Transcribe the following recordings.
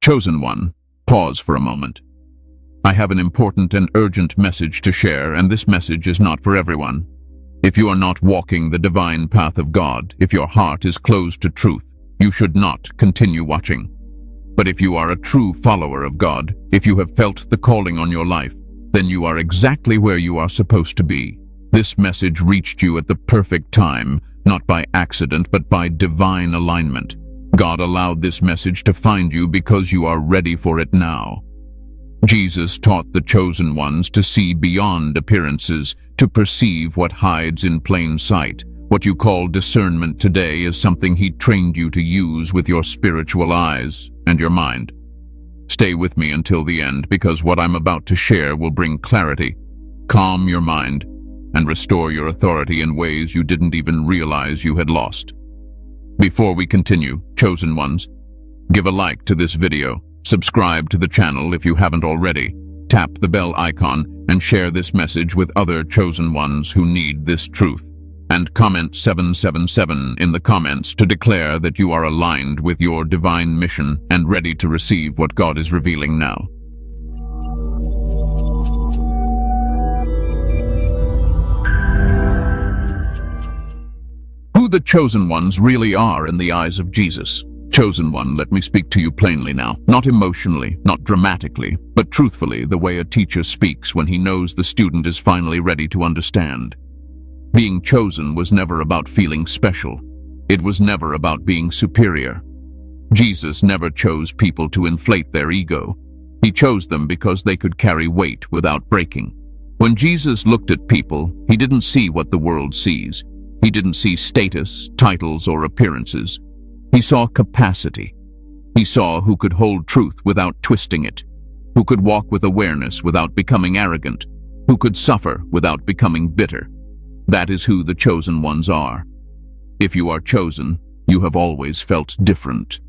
Chosen one, pause for a moment. I have an important and urgent message to share, and this message is not for everyone. If you are not walking the divine path of God, if your heart is closed to truth, you should not continue watching. But if you are a true follower of God, if you have felt the calling on your life, then you are exactly where you are supposed to be. This message reached you at the perfect time, not by accident, but by divine alignment. God allowed this message to find you because you are ready for it now. Jesus taught the chosen ones to see beyond appearances, to perceive what hides in plain sight. What you call discernment today is something he trained you to use with your spiritual eyes and your mind. Stay with me until the end, because what I'm about to share will bring clarity, calm your mind, and restore your authority in ways you didn't even realize you had lost. Before we continue, chosen ones, give a like to this video, subscribe to the channel if you haven't already, tap the bell icon, and share this message with other chosen ones who need this truth. And comment 777 in the comments to declare that you are aligned with your divine mission and ready to receive what God is revealing now. Who the chosen ones really are in the eyes of Jesus. Chosen one, let me speak to you plainly now. Not emotionally, not dramatically, but truthfully, the way a teacher speaks when he knows the student is finally ready to understand. Being chosen was never about feeling special. It was never about being superior. Jesus never chose people to inflate their ego. He chose them because they could carry weight without breaking. When Jesus looked at people, he didn't see what the world sees. He didn't see status, titles, or appearances. He saw capacity. He saw who could hold truth without twisting it, who could walk with awareness without becoming arrogant, who could suffer without becoming bitter. That is who the chosen ones are. If you are chosen, you have always felt different.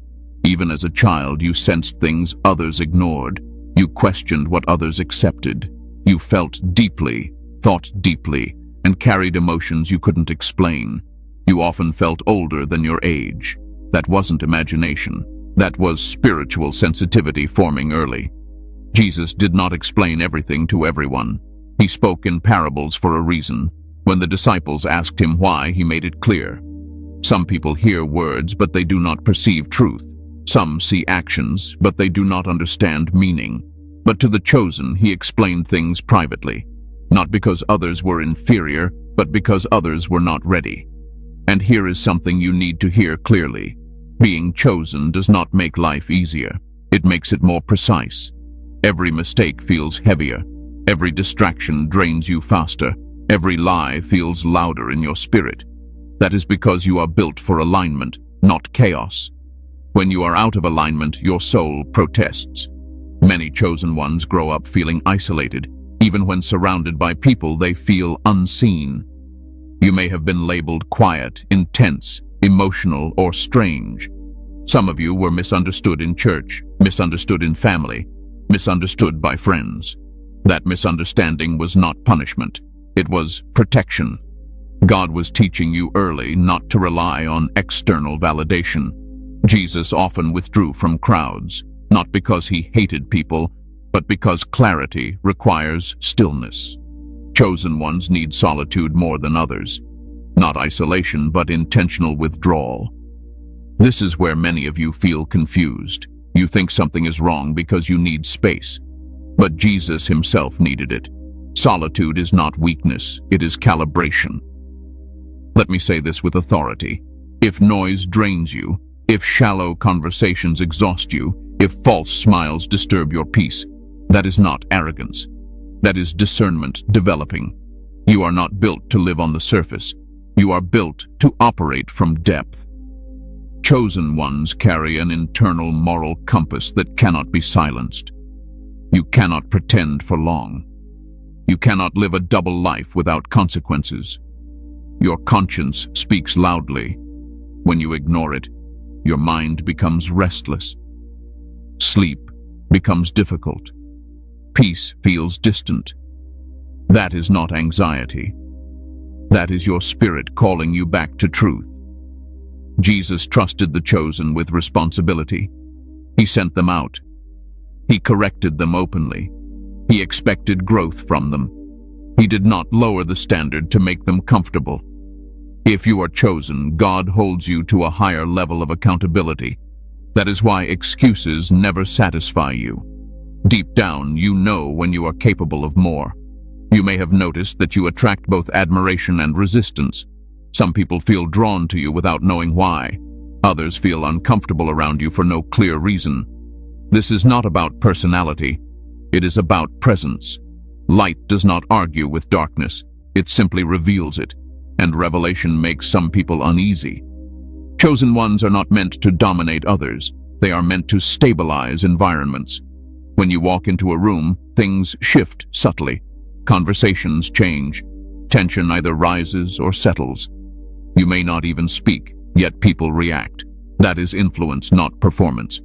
Even as a child, you sensed things others ignored. You questioned what others accepted. You felt deeply, thought deeply, and carried emotions you couldn't explain. You often felt older than your age. That wasn't imagination. That was spiritual sensitivity forming early. Jesus did not explain everything to everyone. He spoke in parables for a reason. When the disciples asked him why, he made it clear. Some people hear words, but they do not perceive truth. Some see actions, but they do not understand meaning. But to the chosen, he explained things privately. Not because others were inferior, but because others were not ready. And here is something you need to hear clearly. Being chosen does not make life easier. It makes it more precise. Every mistake feels heavier. Every distraction drains you faster. Every lie feels louder in your spirit. That is because you are built for alignment, not chaos. When you are out of alignment, your soul protests. Many chosen ones grow up feeling isolated. Even when surrounded by people, they feel unseen. You may have been labeled quiet, intense, emotional, or strange. Some of you were misunderstood in church, misunderstood in family, misunderstood by friends. That misunderstanding was not punishment. It was protection. God was teaching you early not to rely on external validation. Jesus often withdrew from crowds, not because he hated people, but because clarity requires stillness. Chosen ones need solitude more than others. Not isolation, but intentional withdrawal. This is where many of you feel confused. You think something is wrong because you need space. But Jesus himself needed it. Solitude is not weakness, it is calibration. Let me say this with authority. If noise drains you, if shallow conversations exhaust you, if false smiles disturb your peace, that is not arrogance. That is discernment developing. You are not built to live on the surface. You are built to operate from depth. Chosen ones carry an internal moral compass that cannot be silenced. You cannot pretend for long. You cannot live a double life without consequences. Your conscience speaks loudly. When you ignore it, your mind becomes restless. Sleep becomes difficult. Peace feels distant. That is not anxiety. That is your spirit calling you back to truth. Jesus trusted the chosen with responsibility. He sent them out, He corrected them openly. He expected growth from them. He did not lower the standard to make them comfortable. If you are chosen, God holds you to a higher level of accountability. That is why excuses never satisfy you. Deep down, you know when you are capable of more. You may have noticed that you attract both admiration and resistance. Some people feel drawn to you without knowing why. Others feel uncomfortable around you for no clear reason. This is not about personality. It is about presence. Light does not argue with darkness. It simply reveals it, and revelation makes some people uneasy. Chosen ones are not meant to dominate others. They are meant to stabilize environments. When you walk into a room, things shift subtly. Conversations change. Tension either rises or settles. You may not even speak, yet people react. That is influence, not performance.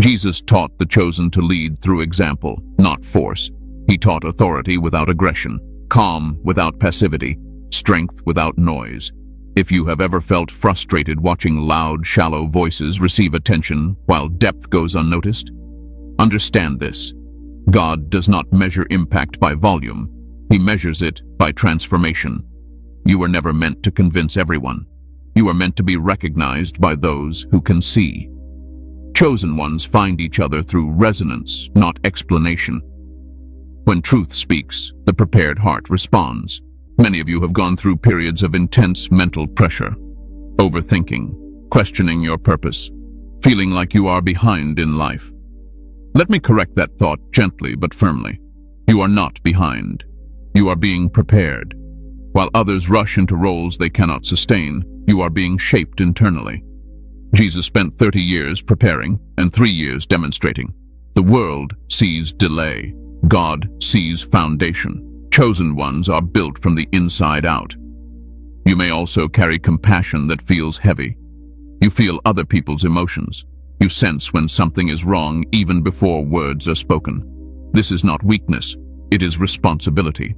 Jesus taught the chosen to lead through example, not force. He taught authority without aggression, calm without passivity, strength without noise. If you have ever felt frustrated watching loud, shallow voices receive attention while depth goes unnoticed, understand this. God does not measure impact by volume. He measures it by transformation. You were never meant to convince everyone. You are meant to be recognized by those who can see. Chosen ones find each other through resonance, not explanation. When truth speaks, the prepared heart responds. Many of you have gone through periods of intense mental pressure, overthinking, questioning your purpose, feeling like you are behind in life. Let me correct that thought gently but firmly. You are not behind. You are being prepared. While others rush into roles they cannot sustain, you are being shaped internally. Jesus spent 30 years preparing and 3 years demonstrating. The world sees delay. God sees foundation. Chosen ones are built from the inside out. You may also carry compassion that feels heavy. You feel other people's emotions. You sense when something is wrong even before words are spoken. This is not weakness, it is responsibility.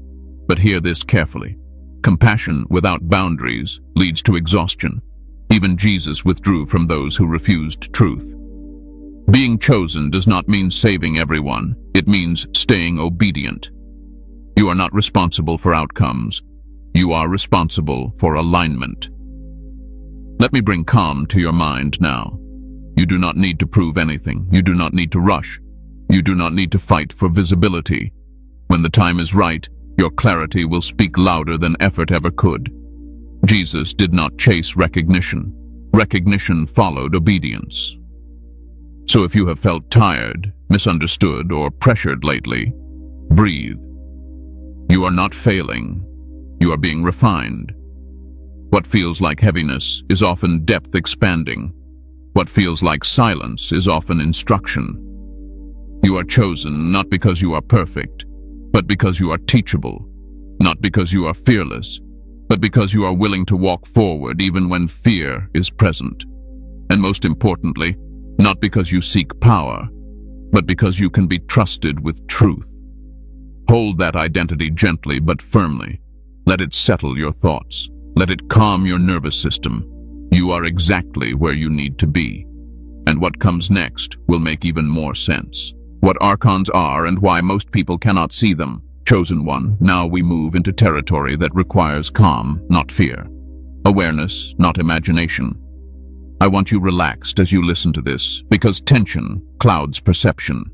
But hear this carefully. Compassion without boundaries leads to exhaustion. Even Jesus withdrew from those who refused truth. Being chosen does not mean saving everyone. It means staying obedient. You are not responsible for outcomes. You are responsible for alignment. Let me bring calm to your mind now. You do not need to prove anything. You do not need to rush. You do not need to fight for visibility. When the time is right, your clarity will speak louder than effort ever could. Jesus did not chase recognition. Recognition followed obedience. So if you have felt tired, misunderstood, or pressured lately, breathe. You are not failing. You are being refined. What feels like heaviness is often depth expanding. What feels like silence is often instruction. You are chosen not because you are perfect, but because you are teachable. Not because you are fearless, but because you are willing to walk forward even when fear is present. And most importantly, not because you seek power, but because you can be trusted with truth. Hold that identity gently but firmly. Let it settle your thoughts. Let it calm your nervous system. You are exactly where you need to be. And what comes next will make even more sense. What Archons are and why most people cannot see them. Chosen one, now we move into territory that requires calm, not fear. Awareness, not imagination. I want you relaxed as you listen to this, because tension clouds perception.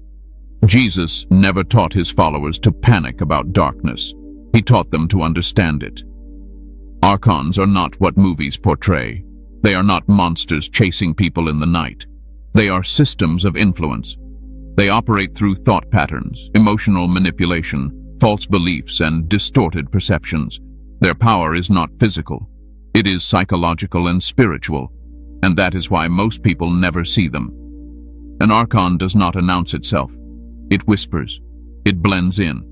Jesus never taught his followers to panic about darkness. He taught them to understand it. Archons are not what movies portray. They are not monsters chasing people in the night. They are systems of influence. They operate through thought patterns, emotional manipulation, false beliefs, and distorted perceptions. Their power is not physical. It is psychological and spiritual, and that is why most people never see them. An Archon does not announce itself. It whispers. It blends in.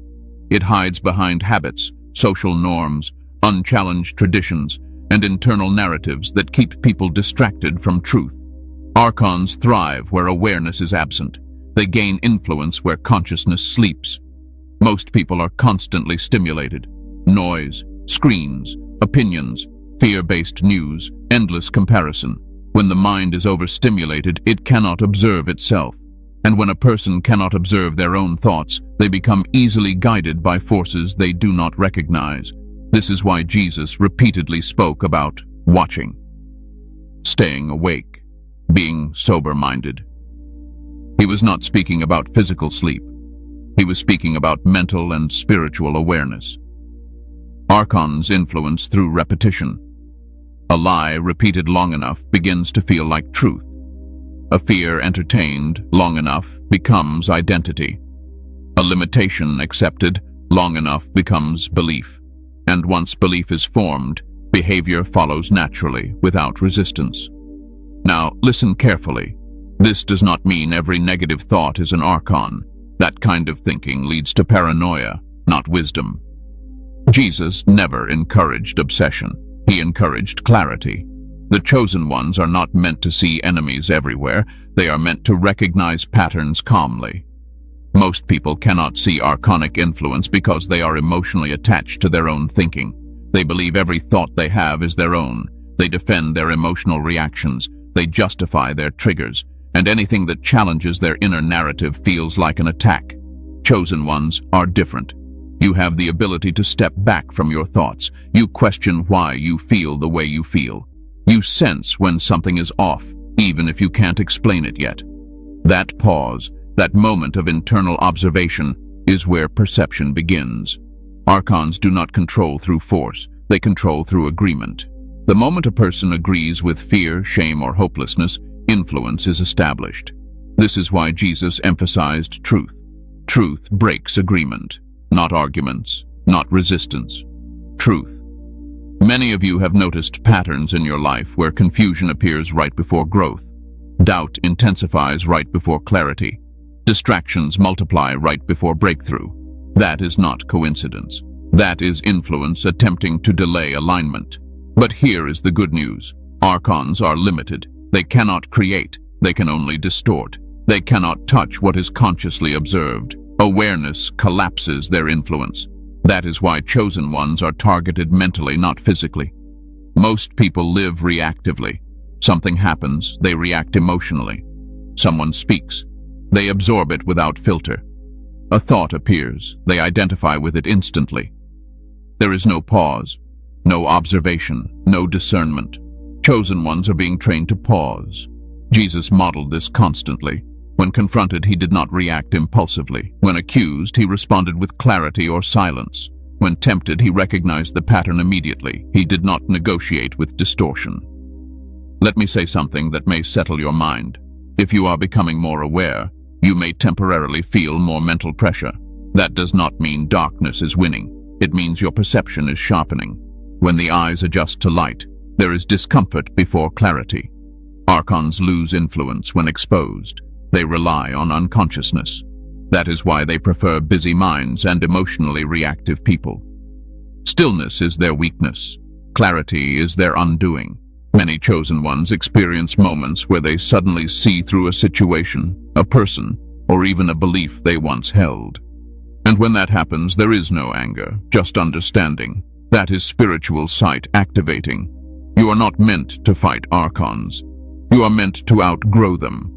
It hides behind habits, social norms, unchallenged traditions, and internal narratives that keep people distracted from truth. Archons thrive where awareness is absent. They gain influence where consciousness sleeps. Most people are constantly stimulated. Noise, screens, opinions, fear-based news, endless comparison. When the mind is overstimulated, it cannot observe itself. And when a person cannot observe their own thoughts, they become easily guided by forces they do not recognize. This is why Jesus repeatedly spoke about watching, staying awake, being sober-minded. He was not speaking about physical sleep. He was speaking about mental and spiritual awareness. Archons influence through repetition. A lie repeated long enough begins to feel like truth. A fear entertained long enough becomes identity. A limitation accepted long enough becomes belief. And once belief is formed, behavior follows naturally without resistance. Now, listen carefully. This does not mean every negative thought is an archon. That kind of thinking leads to paranoia, not wisdom. Jesus never encouraged obsession. He encouraged clarity. The chosen ones are not meant to see enemies everywhere. They are meant to recognize patterns calmly. Most people cannot see archonic influence because they are emotionally attached to their own thinking. They believe every thought they have is their own. They defend their emotional reactions. They justify their triggers. And anything that challenges their inner narrative feels like an attack. Chosen ones are different. You have the ability to step back from your thoughts. You question why you feel the way you feel. You sense when something is off, even if you can't explain it yet. That pause, that moment of internal observation, is where perception begins. Archons do not control through force. They control through agreement. The moment a person agrees with fear, shame, or hopelessness, influence is established. This is why Jesus emphasized truth. Truth breaks agreement, not arguments, not resistance. Truth. Many of you have noticed patterns in your life where confusion appears right before growth. Doubt intensifies right before clarity. Distractions multiply right before breakthrough. That is not coincidence. That is influence attempting to delay alignment. But here is the good news. Archons are limited. They cannot create. They can only distort. They cannot touch what is consciously observed. Awareness collapses their influence. That is why chosen ones are targeted mentally, not physically. Most people live reactively. Something happens, they react emotionally. Someone speaks. They absorb it without filter. A thought appears. They identify with it instantly. There is no pause, no observation, no discernment. Chosen ones are being trained to pause. Jesus modeled this constantly. When confronted, he did not react impulsively. When accused, he responded with clarity or silence. When tempted, he recognized the pattern immediately. He did not negotiate with distortion. Let me say something that may settle your mind. If you are becoming more aware, you may temporarily feel more mental pressure. That does not mean darkness is winning. It means your perception is sharpening. When the eyes adjust to light, there is discomfort before clarity. Archons lose influence when exposed. They rely on unconsciousness. That is why they prefer busy minds and emotionally reactive people. Stillness is their weakness. Clarity is their undoing. Many chosen ones experience moments where they suddenly see through a situation, a person, or even a belief they once held. And when that happens, there is no anger, just understanding. That is spiritual sight activating. You are not meant to fight archons. You are meant to outgrow them.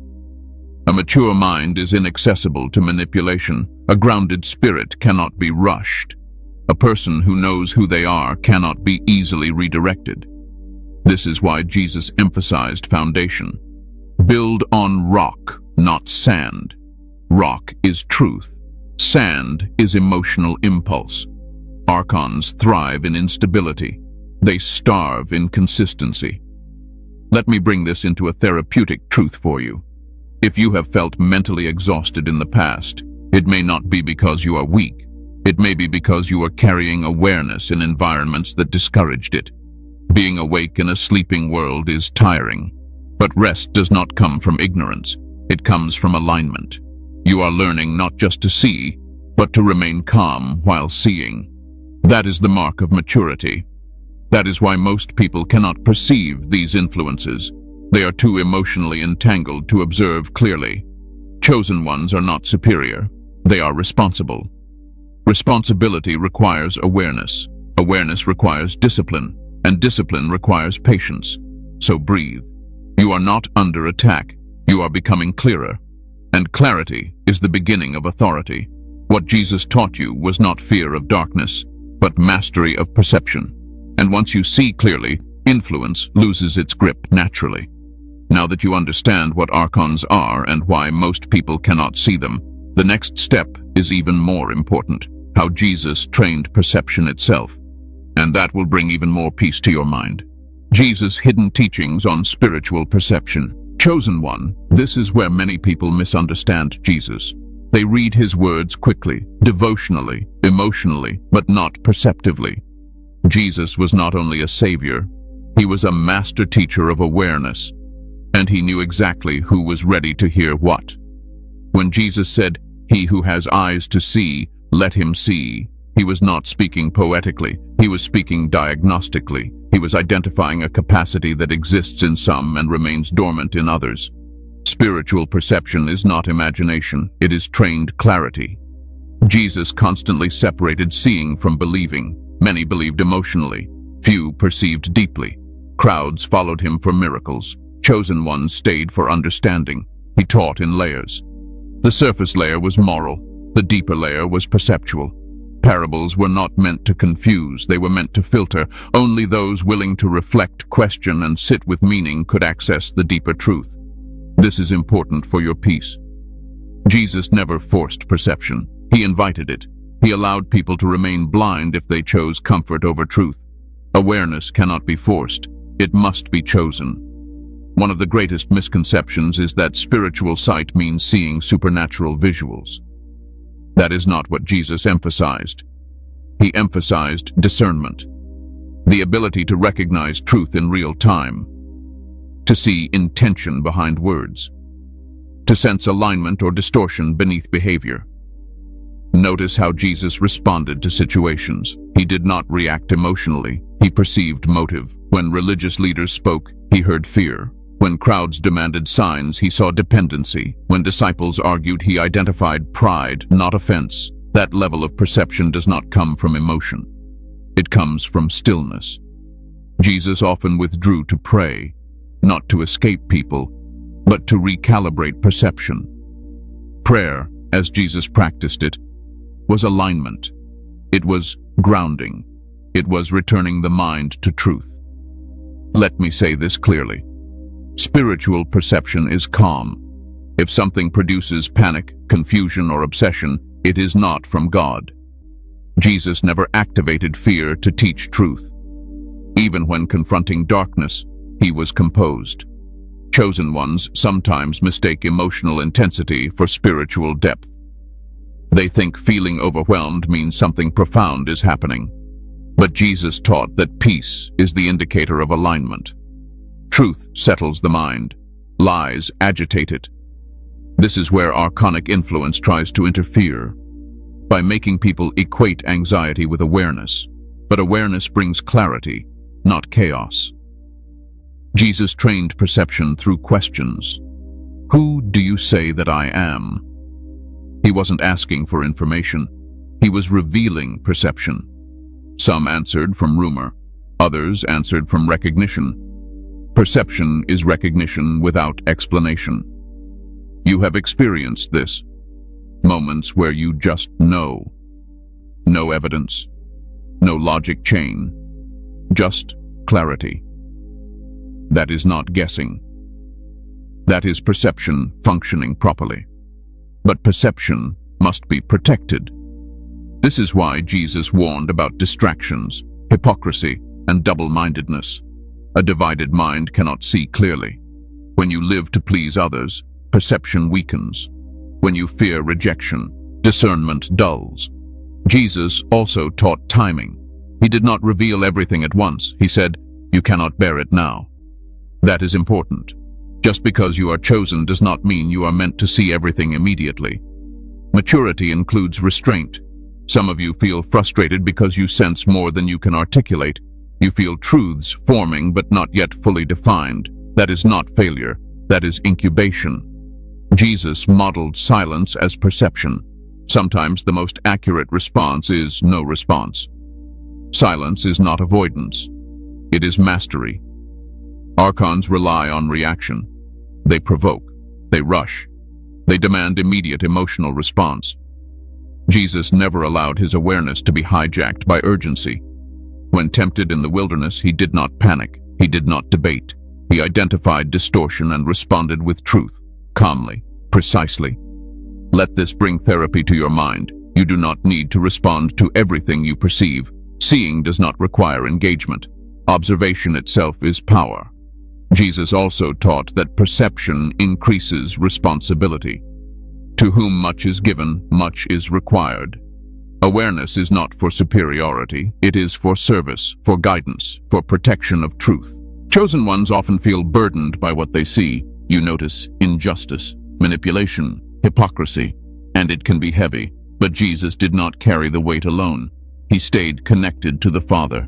A mature mind is inaccessible to manipulation. A grounded spirit cannot be rushed. A person who knows who they are cannot be easily redirected. This is why Jesus emphasized foundation. Build on rock, not sand. Rock is truth. Sand is emotional impulse. Archons thrive in instability. They starve in consistency. Let me bring this into a therapeutic truth for you. If you have felt mentally exhausted in the past, it may not be because you are weak. It may be because you are carrying awareness in environments that discouraged it. Being awake in a sleeping world is tiring, but rest does not come from ignorance. It comes from alignment. You are learning not just to see, but to remain calm while seeing. That is the mark of maturity. That is why most people cannot perceive these influences. They are too emotionally entangled to observe clearly. Chosen ones are not superior. They are responsible. Responsibility requires awareness. Awareness requires discipline, and discipline requires patience. So breathe. You are not under attack. You are becoming clearer. And clarity is the beginning of authority. What Jesus taught you was not fear of darkness, but mastery of perception. And once you see clearly, influence loses its grip naturally. Now that you understand what Archons are and why most people cannot see them, the next step is even more important: how Jesus trained perception itself. And that will bring even more peace to your mind. Jesus' hidden teachings on spiritual perception. Chosen one, this is where many people misunderstand Jesus. They read his words quickly, devotionally, emotionally, but not perceptively. Jesus was not only a savior, he was a master teacher of awareness, and he knew exactly who was ready to hear what. When Jesus said, "He who has eyes to see, let him see," he was not speaking poetically, he was speaking diagnostically. He was identifying a capacity that exists in some and remains dormant in others. Spiritual perception is not imagination, it is trained clarity. Jesus constantly separated seeing from believing. Many believed emotionally, few perceived deeply. Crowds followed him for miracles. Chosen ones stayed for understanding. He taught in layers. The surface layer was moral, the deeper layer was perceptual. Parables were not meant to confuse, they were meant to filter. Only those willing to reflect, question, and sit with meaning could access the deeper truth. This is important for your peace. Jesus never forced perception. He invited it. He allowed people to remain blind if they chose comfort over truth. Awareness cannot be forced. It must be chosen. One of the greatest misconceptions is that spiritual sight means seeing supernatural visuals. That is not what Jesus emphasized. He emphasized discernment, the ability to recognize truth in real time, to see intention behind words, to sense alignment or distortion beneath behavior. Notice how Jesus responded to situations. He did not react emotionally. He perceived motive. When religious leaders spoke, he heard fear. When crowds demanded signs, he saw dependency. When disciples argued, he identified pride, not offense. That level of perception does not come from emotion. It comes from stillness. Jesus often withdrew to pray, not to escape people, but to recalibrate perception. Prayer, as Jesus practiced it, was alignment. It was grounding. It was returning the mind to truth. Let me say this clearly. Spiritual perception is calm. If something produces panic, confusion, or obsession, it is not from God. Jesus never activated fear to teach truth. Even when confronting darkness, he was composed. Chosen ones sometimes mistake emotional intensity for spiritual depth. They think feeling overwhelmed means something profound is happening. But Jesus taught that peace is the indicator of alignment. Truth settles the mind. Lies agitate it. This is where archonic influence tries to interfere, by making people equate anxiety with awareness. But awareness brings clarity, not chaos. Jesus trained perception through questions. Who do you say that I am? He wasn't asking for information. He was revealing perception. Some answered from rumor. Others answered from recognition. Perception is recognition without explanation. You have experienced this. Moments where you just know. No evidence. No logic chain. Just clarity. That is not guessing. That is perception functioning properly. But perception must be protected. This is why Jesus warned about distractions, hypocrisy, and double-mindedness. A divided mind cannot see clearly. When you live to please others, perception weakens. When you fear rejection, discernment dulls. Jesus also taught timing. He did not reveal everything at once. He said, "You cannot bear it now." That is important. Just because you are chosen does not mean you are meant to see everything immediately. Maturity includes restraint. Some of you feel frustrated because you sense more than you can articulate. You feel truths forming but not yet fully defined. That is not failure. That is incubation. Jesus modeled silence as perception. Sometimes the most accurate response is no response. Silence is not avoidance. It is mastery. Archons rely on reaction. They provoke. They rush. They demand immediate emotional response. Jesus never allowed his awareness to be hijacked by urgency. When tempted in the wilderness, he did not panic. He did not debate. He identified distortion and responded with truth, calmly, precisely. Let this bring therapy to your mind. You do not need to respond to everything you perceive. Seeing does not require engagement. Observation itself is power. Jesus also taught that perception increases responsibility. To whom much is given, much is required. Awareness is not for superiority. It is for service, for guidance, for protection of truth. Chosen ones often feel burdened by what they see. You notice injustice, manipulation, hypocrisy, and it can be heavy. But Jesus did not carry the weight alone. He stayed connected to the Father.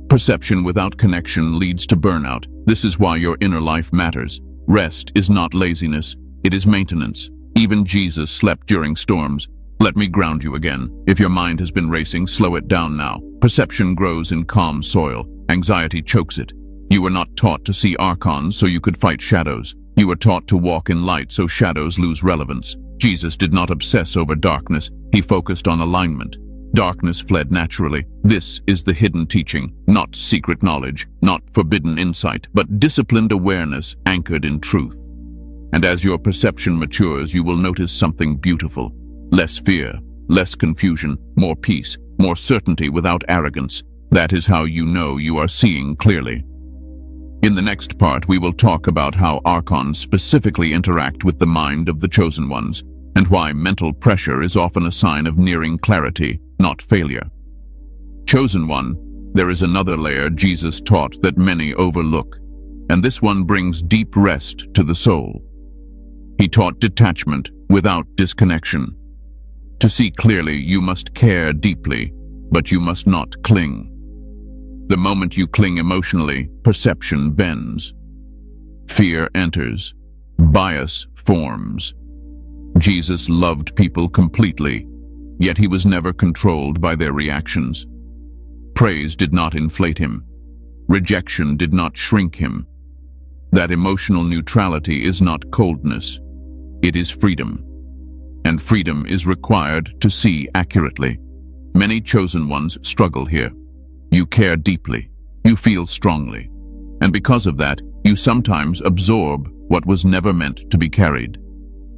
Perception without connection leads to burnout. This is why your inner life matters. Rest is not laziness. It is maintenance. Even Jesus slept during storms. Let me ground you again. If your mind has been racing, slow it down now. Perception grows in calm soil. Anxiety chokes it. You were not taught to see Archons so you could fight shadows. You were taught to walk in light so shadows lose relevance. Jesus did not obsess over darkness. He focused on alignment. Darkness fled naturally. This is the hidden teaching, not secret knowledge, not forbidden insight, but disciplined awareness anchored in truth. And as your perception matures, you will notice something beautiful. Less fear, less confusion, more peace, more certainty without arrogance. That is how you know you are seeing clearly. In the next part, we will talk about how Archons specifically interact with the mind of the chosen ones, and why mental pressure is often a sign of nearing clarity, not failure. Chosen one, there is another layer Jesus taught that many overlook, and this one brings deep rest to the soul. He taught detachment without disconnection. To see clearly, you must care deeply, but you must not cling. The moment you cling emotionally, perception bends. Fear enters. Bias forms. Jesus loved people completely, yet he was never controlled by their reactions. Praise did not inflate him. Rejection did not shrink him. That emotional neutrality is not coldness. It is freedom. And freedom is required to see accurately. Many chosen ones struggle here. You care deeply. You feel strongly. And because of that, you sometimes absorb what was never meant to be carried.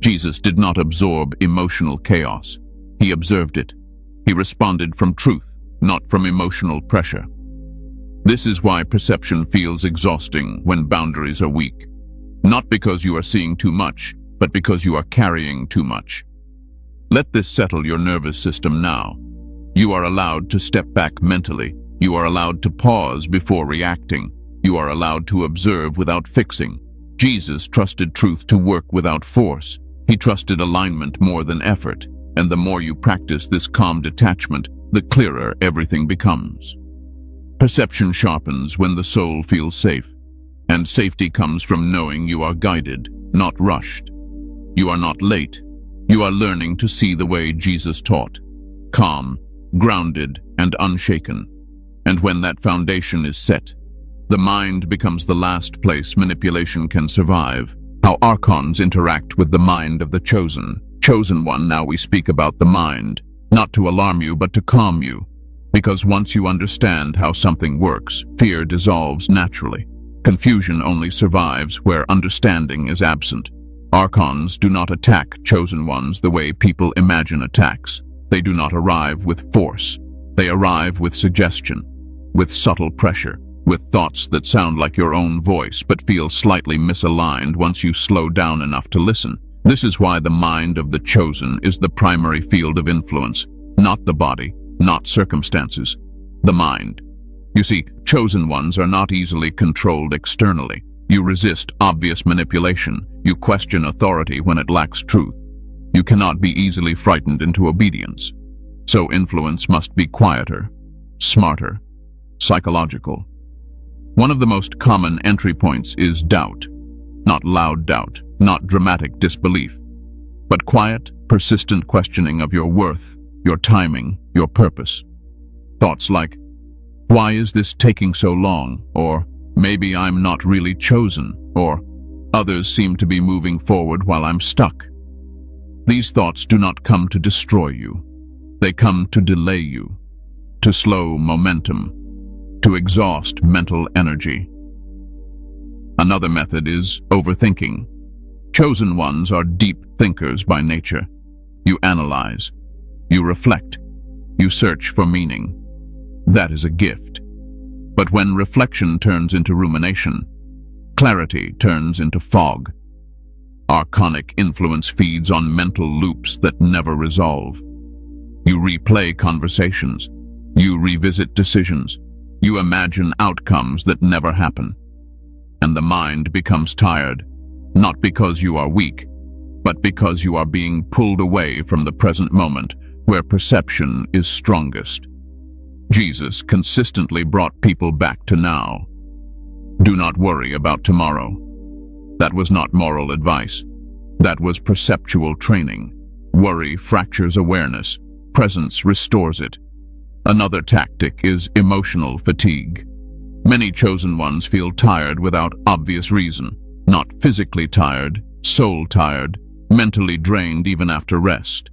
Jesus did not absorb emotional chaos. He observed it. He responded from truth, not from emotional pressure. This is why perception feels exhausting when boundaries are weak. Not because you are seeing too much, but because you are carrying too much. Let this settle your nervous system now. You are allowed to step back mentally. You are allowed to pause before reacting. You are allowed to observe without fixing. Jesus trusted truth to work without force. He trusted alignment more than effort. And the more you practice this calm detachment, the clearer everything becomes. Perception sharpens when the soul feels safe. And safety comes from knowing you are guided, not rushed. You are not late. You are learning to see the way Jesus taught. Calm, grounded, and unshaken. And when that foundation is set, the mind becomes the last place manipulation can survive. How Archons interact with the mind of the chosen one. Now we speak about the mind, not to alarm you, but to calm you. Because once you understand how something works, fear dissolves naturally. Confusion only survives where understanding is absent. Archons do not attack chosen ones the way people imagine attacks. They do not arrive with force. They arrive with suggestion, with subtle pressure, with thoughts that sound like your own voice but feel slightly misaligned once you slow down enough to listen. This is why the mind of the chosen is the primary field of influence, not the body, not circumstances, the mind. You see, chosen ones are not easily controlled externally. You resist obvious manipulation. You question authority when it lacks truth. You cannot be easily frightened into obedience. So influence must be quieter, smarter, psychological. One of the most common entry points is doubt. Not loud doubt, not dramatic disbelief, but quiet, persistent questioning of your worth, your timing, your purpose. Thoughts like, why is this taking so long? Or, maybe I'm not really chosen. Or, others seem to be moving forward while I'm stuck. These thoughts do not come to destroy you. They come to delay you, to slow momentum, to exhaust mental energy. Another method is overthinking. Chosen ones are deep thinkers by nature. You analyze, you reflect, you search for meaning. That is a gift. But when reflection turns into rumination, clarity turns into fog. Archonic influence feeds on mental loops that never resolve. You replay conversations, you revisit decisions, you imagine outcomes that never happen. And the mind becomes tired, not because you are weak, but because you are being pulled away from the present moment where perception is strongest. Jesus consistently brought people back to now. Do not worry about tomorrow. That was not moral advice. That was perceptual training. Worry fractures awareness. Presence restores it. Another tactic is emotional fatigue. Many chosen ones feel tired without obvious reason. Not physically tired, soul tired, mentally drained even after rest.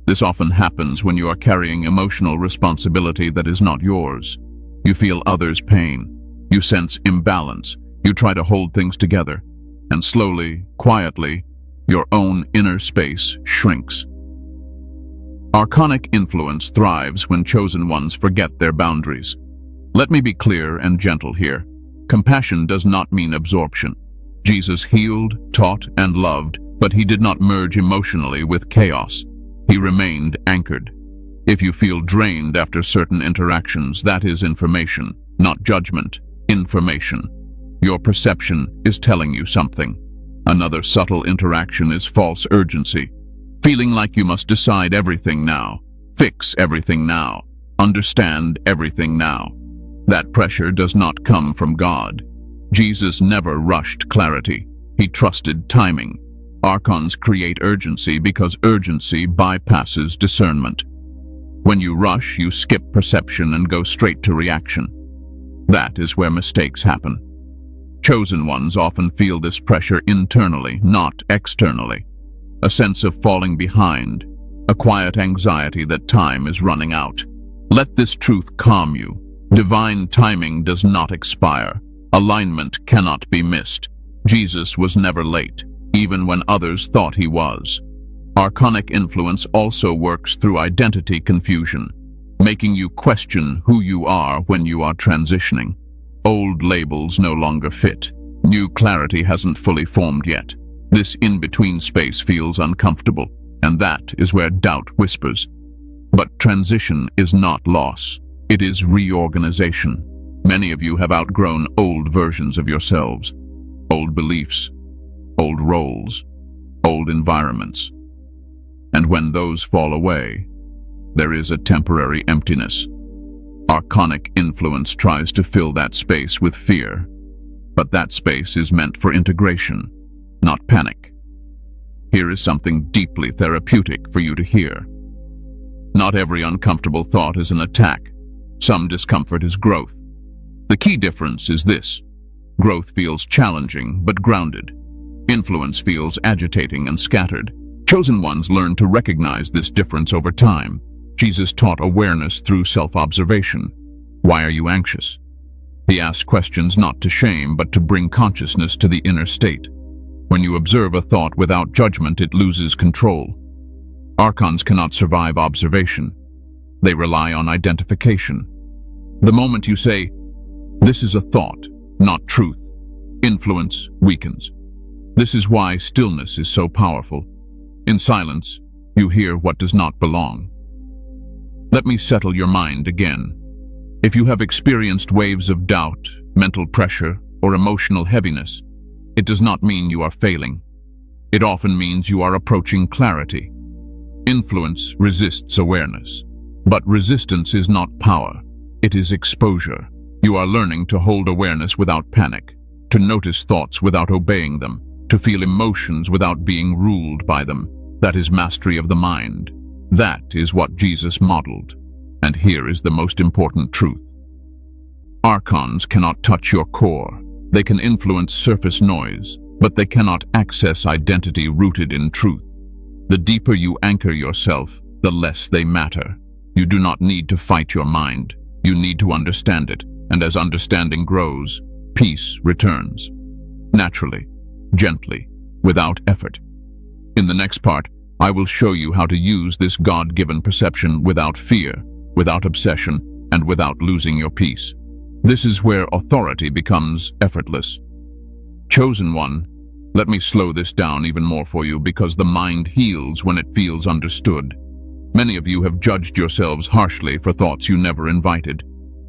This often happens when you are carrying emotional responsibility that is not yours. You feel others' pain. You sense imbalance. You try to hold things together. And slowly, quietly, your own inner space shrinks. Archonic influence thrives when chosen ones forget their boundaries. Let me be clear and gentle here. Compassion does not mean absorption. Jesus healed, taught, and loved, but he did not merge emotionally with chaos. He remained anchored. If you feel drained after certain interactions, that is information, not judgment. Information. Your perception is telling you something. Another subtle interaction is false urgency. Feeling like you must decide everything now, fix everything now, understand everything now. That pressure does not come from God. Jesus never rushed clarity. He trusted timing. Archons create urgency because urgency bypasses discernment. When you rush, you skip perception and go straight to reaction. That is where mistakes happen. Chosen ones often feel this pressure internally, not externally. A sense of falling behind, a quiet anxiety that time is running out. Let this truth calm you. Divine timing does not expire. Alignment cannot be missed. Jesus was never late, even when others thought he was. Archonic influence also works through identity confusion, making you question who you are when you are transitioning. Old labels no longer fit. New clarity hasn't fully formed yet. This in-between space feels uncomfortable, and that is where doubt whispers. But transition is not loss. It is reorganization. Many of you have outgrown old versions of yourselves, old beliefs, old roles, old environments. And when those fall away, there is a temporary emptiness. Archonic influence tries to fill that space with fear, but that space is meant for integration, not panic. Here is something deeply therapeutic for you to hear. Not every uncomfortable thought is an attack. Some discomfort is growth. The key difference is this. Growth feels challenging but grounded. Influence feels agitating and scattered. Chosen ones learn to recognize this difference over time. Jesus taught awareness through self-observation. Why are you anxious? He asked questions not to shame, but to bring consciousness to the inner state. When you observe a thought without judgment, it loses control. Archons cannot survive observation. They rely on identification. The moment you say, "This is a thought, not truth," influence weakens. This is why stillness is so powerful. In silence, you hear what does not belong. Let me settle your mind again. If you have experienced waves of doubt, mental pressure, or emotional heaviness, it does not mean you are failing. It often means you are approaching clarity. Influence resists awareness, but resistance is not power. It is exposure. You are learning to hold awareness without panic, to notice thoughts without obeying them, to feel emotions without being ruled by them. That is mastery of the mind. That is what Jesus modeled. And here is the most important truth. Archons cannot touch your core. They can influence surface noise, but they cannot access identity rooted in truth. The deeper you anchor yourself, the less they matter. You do not need to fight your mind. You need to understand it, and as understanding grows, peace returns. Naturally, gently, without effort. In the next part, I will show you how to use this God-given perception without fear, without obsession, and without losing your peace. This is where authority becomes effortless. Chosen one, let me slow this down even more for you because the mind heals when it feels understood. Many of you have judged yourselves harshly for thoughts you never invited.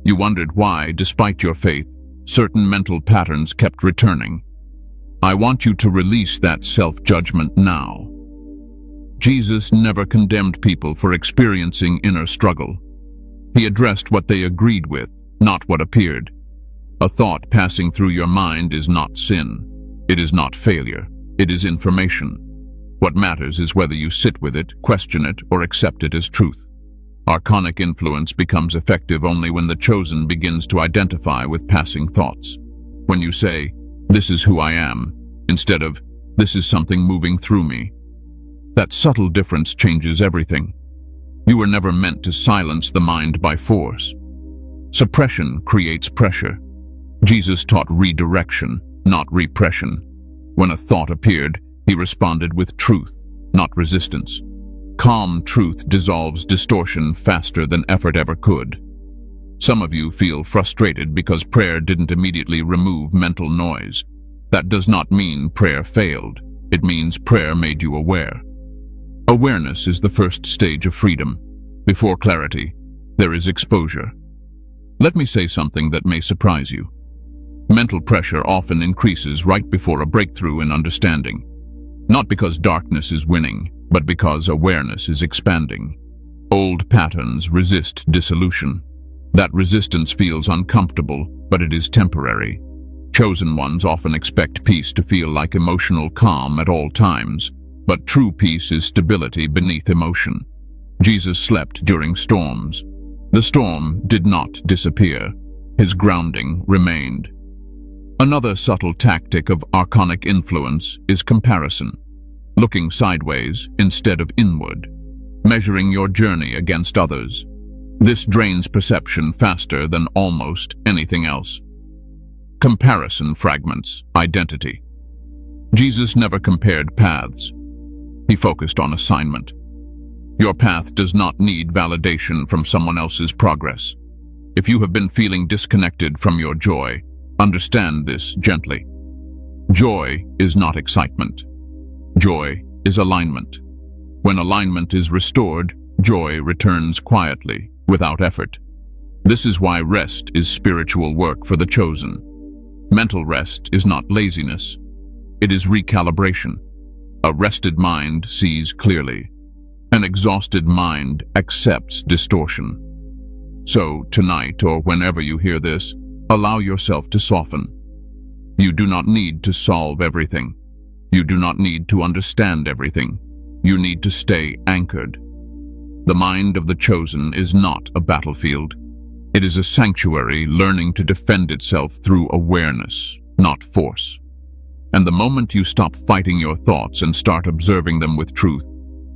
You wondered why, despite your faith, certain mental patterns kept returning. I want you to release that self-judgment now. Jesus never condemned people for experiencing inner struggle. He addressed what they agreed with, not what appeared. A thought passing through your mind is not sin. It is not failure. It is information. What matters is whether you sit with it, question it, or accept it as truth. Archonic influence becomes effective only when the chosen begins to identify with passing thoughts. When you say, "This is who I am," instead of, "This is something moving through me." That subtle difference changes everything. You were never meant to silence the mind by force. Suppression creates pressure. Jesus taught redirection, not repression. When a thought appeared, he responded with truth, not resistance. Calm truth dissolves distortion faster than effort ever could. Some of you feel frustrated because prayer didn't immediately remove mental noise. That does not mean prayer failed. It means prayer made you aware. Awareness is the first stage of freedom. Before clarity, there is exposure. Let me say something that may surprise you. Mental pressure often increases right before a breakthrough in understanding. Not because darkness is winning, but because awareness is expanding. Old patterns resist dissolution. That resistance feels uncomfortable, but it is temporary. Chosen ones often expect peace to feel like emotional calm at all times, but true peace is stability beneath emotion. Jesus slept during storms. The storm did not disappear. His grounding remained. Another subtle tactic of archonic influence is comparison. Looking sideways instead of inward. Measuring your journey against others. This drains perception faster than almost anything else. Comparison fragments identity. Jesus never compared paths. He focused on assignment. Your path does not need validation from someone else's progress. If you have been feeling disconnected from your joy, understand this gently. Joy is not excitement. Joy is alignment. When alignment is restored, joy returns quietly, without effort. This is why rest is spiritual work for the chosen. Mental rest is not laziness. It is recalibration. A rested mind sees clearly. An exhausted mind accepts distortion. So, tonight or whenever you hear this, allow yourself to soften. You do not need to solve everything. You do not need to understand everything. You need to stay anchored. The mind of the chosen is not a battlefield. It is a sanctuary learning to defend itself through awareness, not force. And the moment you stop fighting your thoughts and start observing them with truth,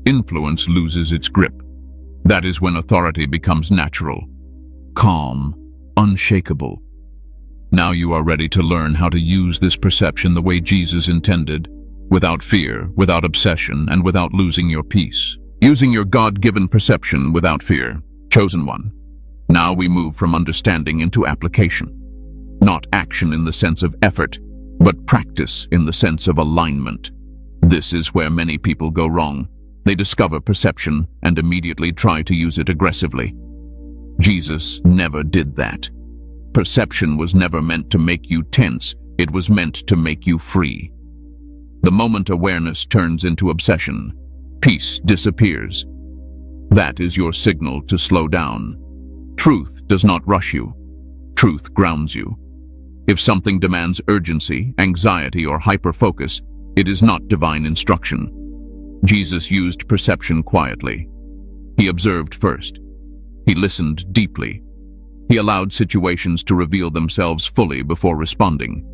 influence loses its grip. That is when authority becomes natural, calm, unshakable. Now you are ready to learn how to use this perception the way Jesus intended, without fear, without obsession, and without losing your peace. Using your God-given perception without fear, chosen one. Now we move from understanding into application. Not action in the sense of effort, but practice in the sense of alignment. This is where many people go wrong. They discover perception and immediately try to use it aggressively. Jesus never did that. Perception was never meant to make you tense. It was meant to make you free. The moment awareness turns into obsession, peace disappears. That is your signal to slow down. Truth does not rush you. Truth grounds you. If something demands urgency, anxiety, or hyper-focus, it is not divine instruction. Jesus used perception quietly. He observed first. He listened deeply. He allowed situations to reveal themselves fully before responding.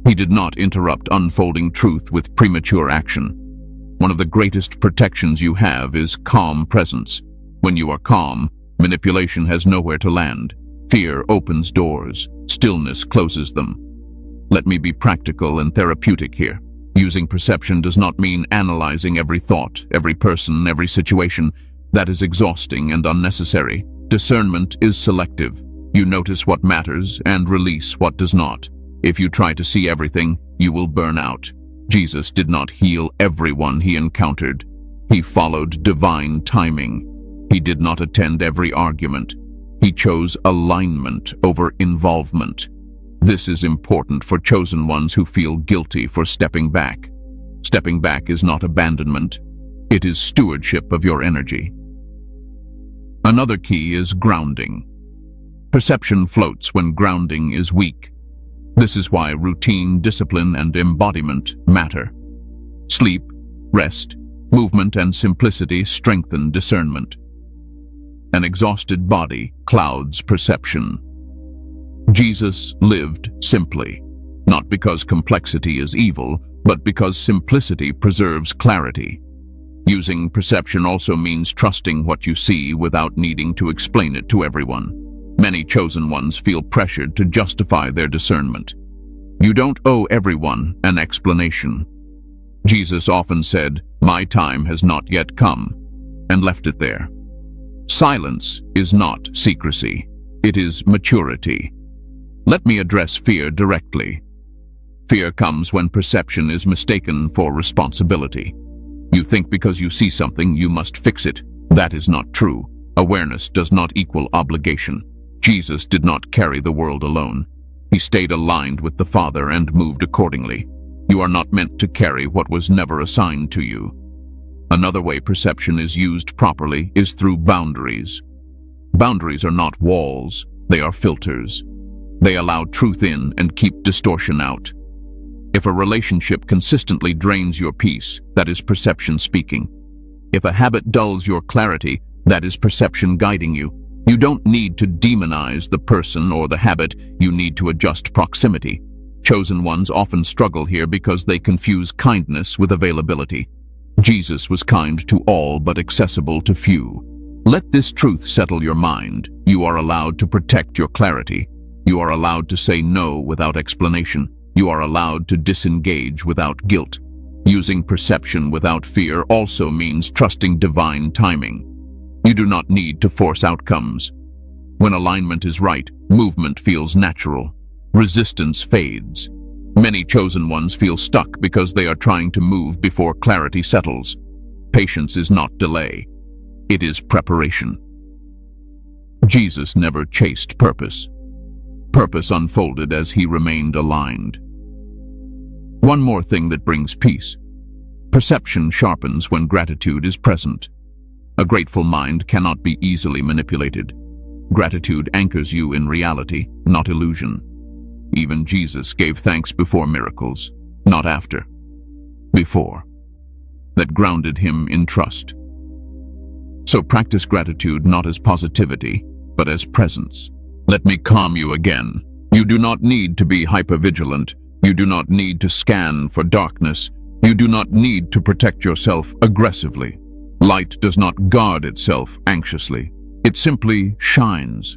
He did not interrupt unfolding truth with premature action. One of the greatest protections you have is calm presence. When you are calm, manipulation has nowhere to land. Fear opens doors. Stillness closes them. Let me be practical and therapeutic here. Using perception does not mean analyzing every thought, every person, every situation. That is exhausting and unnecessary. Discernment is selective. You notice what matters and release what does not. If you try to see everything, you will burn out. Jesus did not heal everyone he encountered. He followed divine timing. He did not attend every argument. He chose alignment over involvement. This is important for chosen ones who feel guilty for stepping back. Stepping back is not abandonment. It is stewardship of your energy. Another key is grounding. Perception floats when grounding is weak. This is why routine, discipline, and embodiment matter. Sleep, rest, movement, and simplicity strengthen discernment. An exhausted body clouds perception. Jesus lived simply, not because complexity is evil, but because simplicity preserves clarity. Using perception also means trusting what you see without needing to explain it to everyone. Many chosen ones feel pressured to justify their discernment. You don't owe everyone an explanation. Jesus often said, "My time has not yet come," and left it there. Silence is not secrecy. It is maturity. Let me address fear directly. Fear comes when perception is mistaken for responsibility. You think because you see something, you must fix it. That is not true. Awareness does not equal obligation. Jesus did not carry the world alone. He stayed aligned with the Father and moved accordingly. You are not meant to carry what was never assigned to you. Another way perception is used properly is through boundaries. Boundaries are not walls, they are filters. They allow truth in and keep distortion out. If a relationship consistently drains your peace, that is perception speaking. If a habit dulls your clarity, that is perception guiding you. You don't need to demonize the person or the habit, you need to adjust proximity. Chosen ones often struggle here because they confuse kindness with availability. Jesus was kind to all but accessible to few. Let this truth settle your mind. You are allowed to protect your clarity. You are allowed to say no without explanation. You are allowed to disengage without guilt. Using perception without fear also means trusting divine timing. You do not need to force outcomes. When alignment is right, movement feels natural. Resistance fades. Many chosen ones feel stuck because they are trying to move before clarity settles. Patience is not delay. It is preparation. Jesus never chased purpose. Purpose unfolded as he remained aligned. One more thing that brings peace. Perception sharpens when gratitude is present. A grateful mind cannot be easily manipulated. Gratitude anchors you in reality, not illusion. Even Jesus gave thanks before miracles, not after. Before. That grounded him in trust. So practice gratitude not as positivity, but as presence. Let me calm you again. You do not need to be hypervigilant. You do not need to scan for darkness. You do not need to protect yourself aggressively. Light does not guard itself anxiously. It simply shines.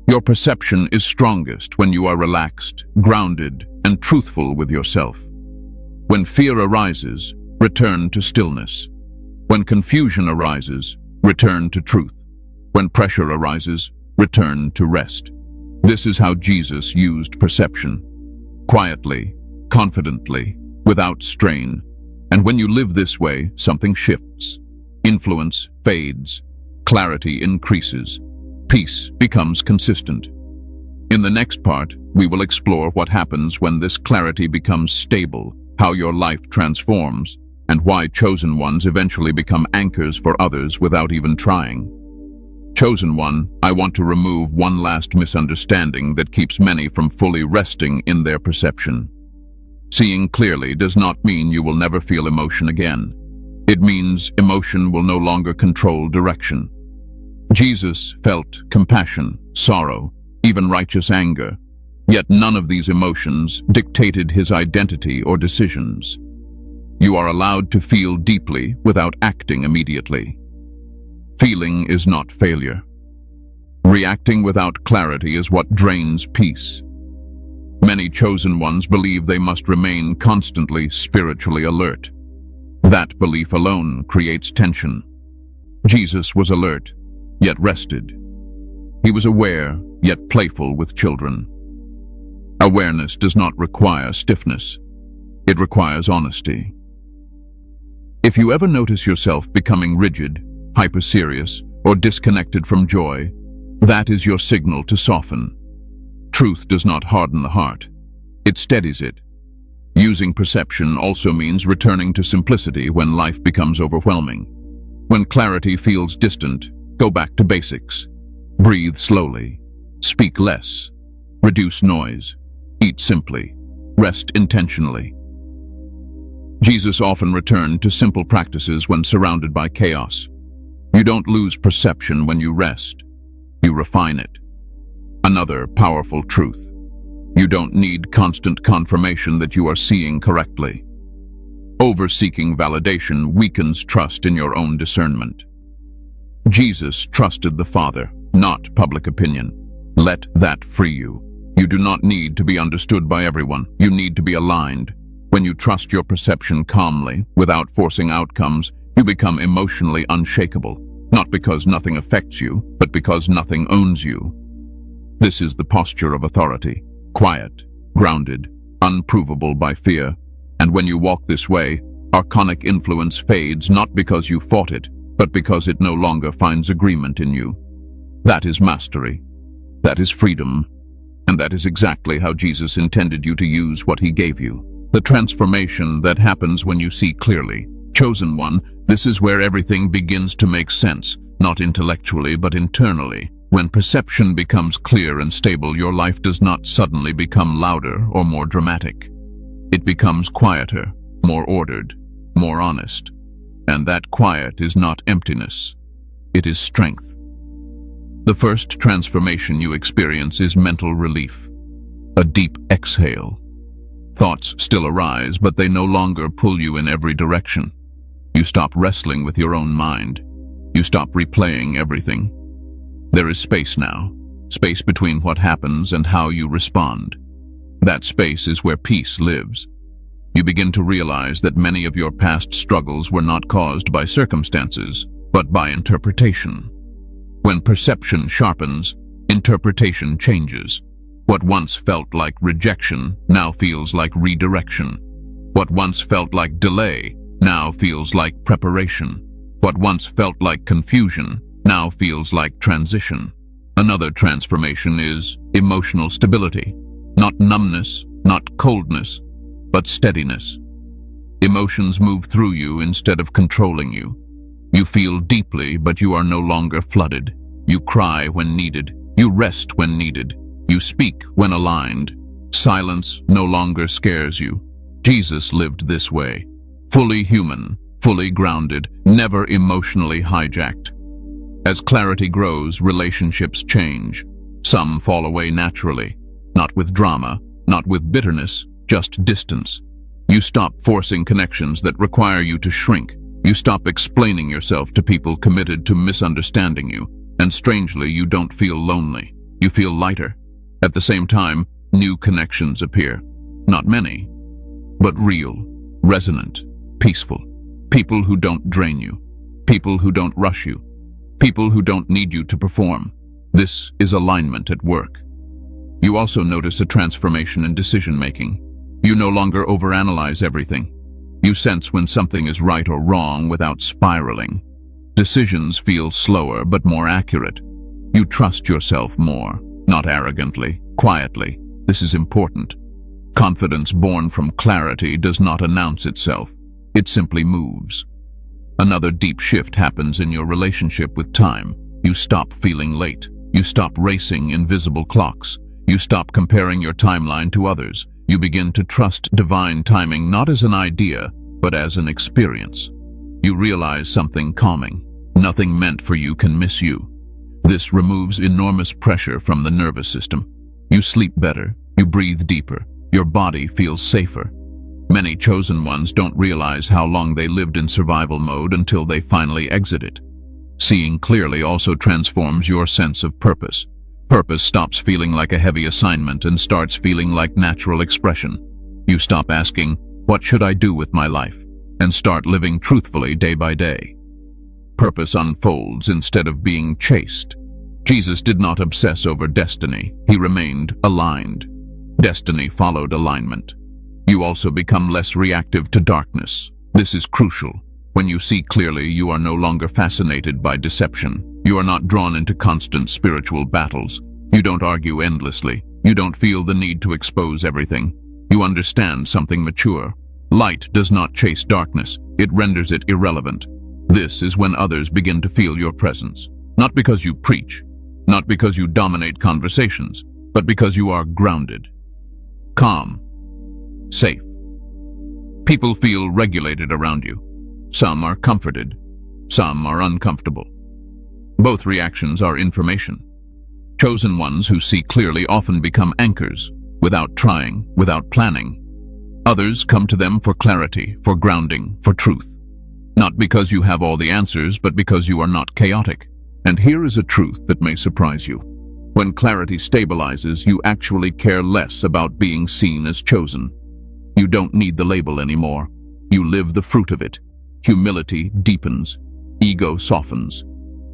Your perception is strongest when you are relaxed, grounded, and truthful with yourself. When fear arises, return to stillness. When confusion arises, return to truth. When pressure arises, return to rest. This is how Jesus used perception. Quietly, confidently, without strain. And when you live this way, something shifts. Influence fades. Clarity increases. Peace becomes consistent. In the next part, we will explore what happens when this clarity becomes stable, how your life transforms, and why chosen ones eventually become anchors for others without even trying. Chosen one, I want to remove one last misunderstanding that keeps many from fully resting in their perception. Seeing clearly does not mean you will never feel emotion again. It means emotion will no longer control direction. Jesus felt compassion, sorrow, even righteous anger, yet none of these emotions dictated his identity or decisions. You are allowed to feel deeply without acting immediately. Feeling is not failure. Reacting without clarity is what drains peace. Many chosen ones believe they must remain constantly spiritually alert. That belief alone creates tension. Jesus was alert, yet rested. He was aware, yet playful with children. Awareness does not require stiffness. It requires honesty. If you ever notice yourself becoming rigid, hyper-serious, or disconnected from joy, that is your signal to soften. Truth does not harden the heart. It steadies it. Using perception also means returning to simplicity when life becomes overwhelming. When clarity feels distant, go back to basics. Breathe slowly. Speak less. Reduce noise. Eat simply. Rest intentionally. Jesus often returned to simple practices when surrounded by chaos. You don't lose perception when you rest. You refine it. Another powerful truth. You don't need constant confirmation that you are seeing correctly. Over-seeking validation weakens trust in your own discernment. Jesus trusted the Father, not public opinion. Let that free you. You do not need to be understood by everyone. You need to be aligned. When you trust your perception calmly, without forcing outcomes, you become emotionally unshakable, not because nothing affects you, but because nothing owns you. This is the posture of authority, quiet, grounded, unprovable by fear. And when you walk this way, archonic influence fades not because you fought it, but because it no longer finds agreement in you. That is mastery. That is freedom. And that is exactly how Jesus intended you to use what he gave you. The transformation that happens when you see clearly. Chosen one, this is where everything begins to make sense, not intellectually but internally. When perception becomes clear and stable, your life does not suddenly become louder or more dramatic. It becomes quieter, more ordered, more honest. And that quiet is not emptiness. It is strength. The first transformation you experience is mental relief. A deep exhale. Thoughts still arise, but they no longer pull you in every direction. You stop wrestling with your own mind. You stop replaying everything. There is space now, space between what happens and how you respond. That space is where peace lives. You begin to realize that many of your past struggles were not caused by circumstances, but by interpretation. When perception sharpens, interpretation changes. What once felt like rejection now feels like redirection. What once felt like delay now feels like preparation. What once felt like confusion now feels like transition. Another transformation is emotional stability. Not numbness, not coldness, but steadiness. Emotions move through you instead of controlling you. You feel deeply, but you are no longer flooded. You cry when needed. You rest when needed. You speak when aligned. Silence no longer scares you. Jesus lived this way. Fully human, fully grounded, never emotionally hijacked. As clarity grows, relationships change. Some fall away naturally. Not with drama, not with bitterness, just distance. You stop forcing connections that require you to shrink. You stop explaining yourself to people committed to misunderstanding you. And strangely, you don't feel lonely. You feel lighter. At the same time, new connections appear. Not many, but real, resonant, peaceful. People who don't drain you. People who don't rush you. People who don't need you to perform. This is alignment at work. You also notice a transformation in decision-making. You no longer overanalyze everything. You sense when something is right or wrong without spiraling. Decisions feel slower but more accurate. You trust yourself more. Not arrogantly, quietly. This is important. Confidence born from clarity does not announce itself. It simply moves. Another deep shift happens in your relationship with time. You stop feeling late. You stop racing invisible clocks. You stop comparing your timeline to others. You begin to trust divine timing not as an idea, but as an experience. You realize something calming. Nothing meant for you can miss you. This removes enormous pressure from the nervous system. You sleep better, you breathe deeper, your body feels safer. Many chosen ones don't realize how long they lived in survival mode until they finally exit it. Seeing clearly also transforms your sense of purpose. Purpose stops feeling like a heavy assignment and starts feeling like natural expression. You stop asking, "What should I do with my life?" and start living truthfully day by day. Purpose unfolds instead of being chased. Jesus did not obsess over destiny. He remained aligned. Destiny followed alignment. You also become less reactive to darkness. This is crucial. When you see clearly, you are no longer fascinated by deception. You are not drawn into constant spiritual battles. You don't argue endlessly. You don't feel the need to expose everything. You understand something mature. Light does not chase darkness. It renders it irrelevant. This is when others begin to feel your presence. Not because you preach, not because you dominate conversations, but because you are grounded, calm, safe. People feel regulated around you. Some are comforted. Some are uncomfortable. Both reactions are information. Chosen ones who see clearly often become anchors, without trying, without planning. Others come to them for clarity, for grounding, for truth. Not because you have all the answers, but because you are not chaotic. And here is a truth that may surprise you. When clarity stabilizes, you actually care less about being seen as chosen. You don't need the label anymore. You live the fruit of it. Humility deepens. Ego softens.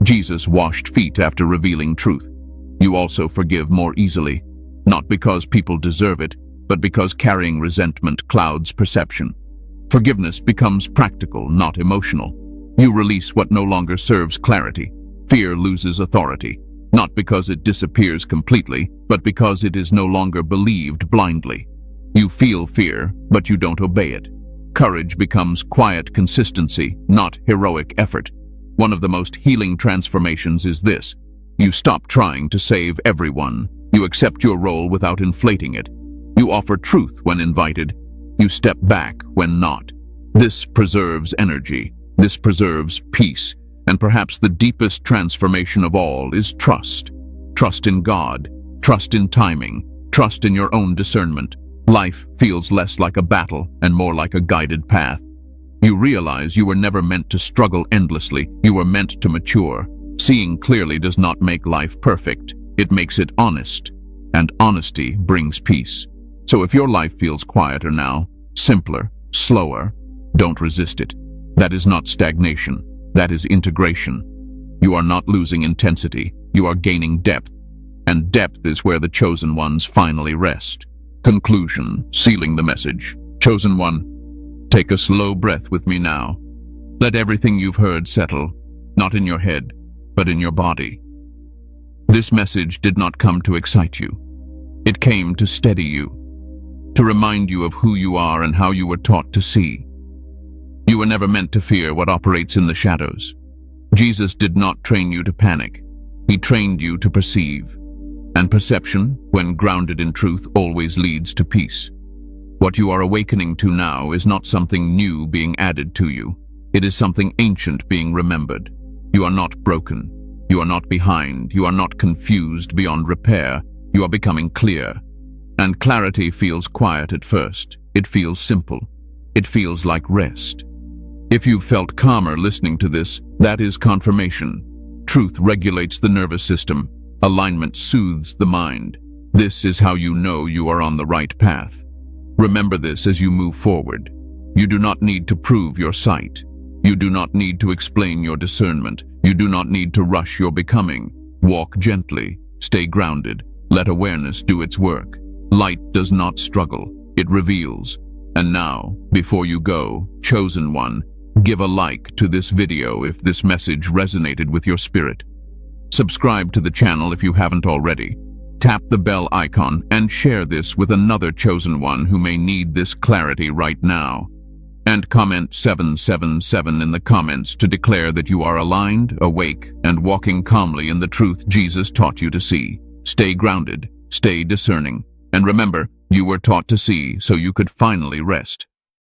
Jesus washed feet after revealing truth. You also forgive more easily, not because people deserve it, but because carrying resentment clouds perception. Forgiveness becomes practical, not emotional. You release what no longer serves clarity. Fear loses authority, not because it disappears completely, but because it is no longer believed blindly. You feel fear, but you don't obey it. Courage becomes quiet consistency, not heroic effort. One of the most healing transformations is this. You stop trying to save everyone. You accept your role without inflating it. You offer truth when invited. You step back when not. This preserves energy. This preserves peace. And perhaps the deepest transformation of all is trust. Trust in God. Trust in timing. Trust in your own discernment. Life feels less like a battle and more like a guided path. You realize you were never meant to struggle endlessly. You were meant to mature. Seeing clearly does not make life perfect. It makes it honest. And honesty brings peace. So if your life feels quieter now, simpler, slower, don't resist it. That is not stagnation. That is integration. You are not losing intensity. You are gaining depth. And depth is where the chosen ones finally rest. Conclusion, sealing the message. Chosen one, take a slow breath with me now. Let everything you've heard settle, not in your head, but in your body. This message did not come to excite you. It came to steady you, to remind you of who you are and how you were taught to see. You were never meant to fear what operates in the shadows. Jesus did not train you to panic. He trained you to perceive. And perception, when grounded in truth, always leads to peace. What you are awakening to now is not something new being added to you. It is something ancient being remembered. You are not broken. You are not behind. You are not confused beyond repair. You are becoming clear. And clarity feels quiet at first. It feels simple. It feels like rest. If you've felt calmer listening to this, that is confirmation. Truth regulates the nervous system. Alignment soothes the mind. This is how you know you are on the right path. Remember this as you move forward. You do not need to prove your sight. You do not need to explain your discernment. You do not need to rush your becoming. Walk gently. Stay grounded. Let awareness do its work. Light does not struggle. It reveals. And now, before you go, chosen one, give a like to this video if this message resonated with your spirit. Subscribe to the channel if you haven't already. Tap the bell icon and share this with another chosen one who may need this clarity right now. And comment 777 in the comments to declare that you are aligned, awake, and walking calmly in the truth Jesus taught you to see. Stay grounded, stay discerning, and remember, you were taught to see so you could finally rest.